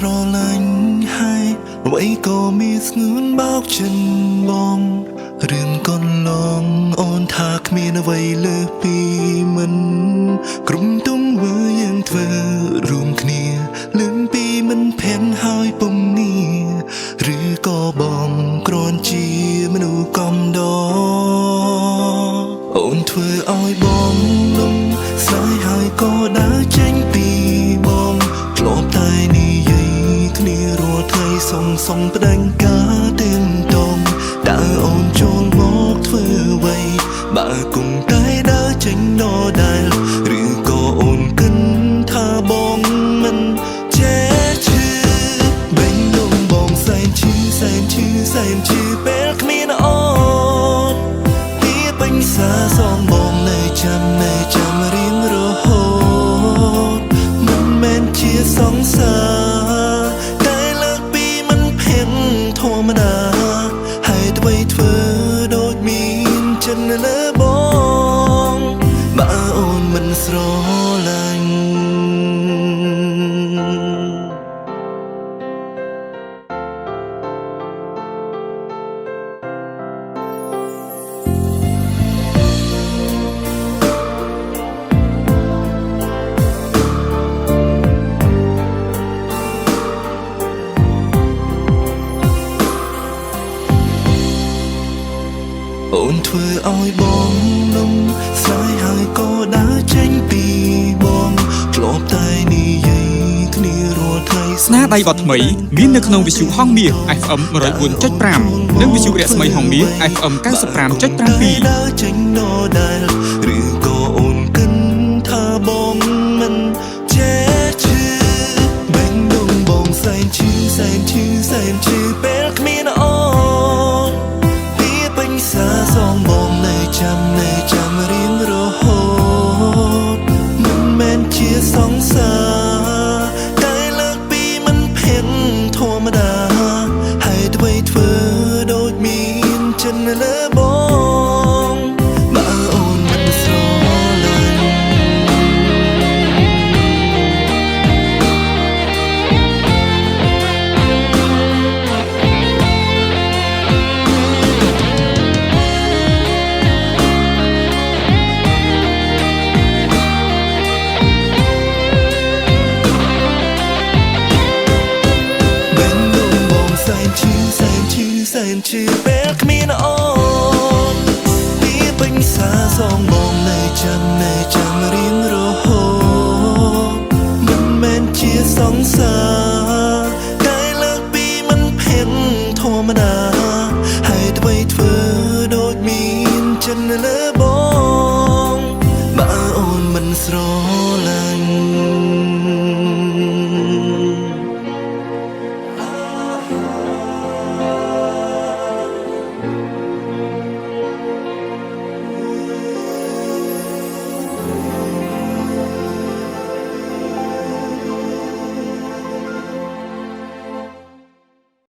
ស្រឡាញ់ហើយអ្វីក៏មានស្ងួនបោកចិនបងរឿងកន្លងអូនថាគ្មានអ្វីលើសពីមិនក្រុមទុំវើយើងធ្វើរួមគ្នាលឿនពីមិនភានហើយពុំនេះឬក៏បងគ្រាន់ជាមនុស្សកំដរអូនធ្វើឲ្យបងលំស្នេហ៍ហើយក៏ដើរចេញពីបងធ្លាប់តែនិយាយគ្នារាល់ថ្ងៃសុំប្តេជ្ញាការទៀងតងតើអូនចូលមកធ្វើអ្វីបើគង់តែដើរចេញដដែលឬក៏អូនគិតថាបងមិនចេះឈឺបេញលំបងសែនឈឺពេលគ្មានអូនពីបិញសាសងបងនៅចាំរៀងរហូតមិនមែនជាសង្សារតែលើកពីមិនភានធម្មតាហើយអ្វីធ្វើដូចមានចិត្តនៅលើបងបើអូនមិនស្រឡាញ់អូនធ្វើឲ្យបងលំស្នេហ៍ហើយក៏ដើរចេញពីបងធ្លាប់តែនិយាយគ្នារាល់ថ្ងៃស្នាដៃបទថ្មីមាននៅក្នុងវិទ្យុហងមាស FM 104.5 និងវិទ្យុរស្មីហងមាស FM 95.7ដើរចេញដដែលឬក៏អូនគិតថាបងមិនចេះឈឺបេញដងបងសែនឈឺពេលគ្មានអូនពីបិញសាសងបងនៅចាំរៀងរហូតមិនមែនជាសង្សារតែលើកពីមិនភានធម្មតាហើយអ្វីធ្វើដូចមានចិត្តនៅលើបងបើអូនមិនស្រឡាញ់ឈឺពេល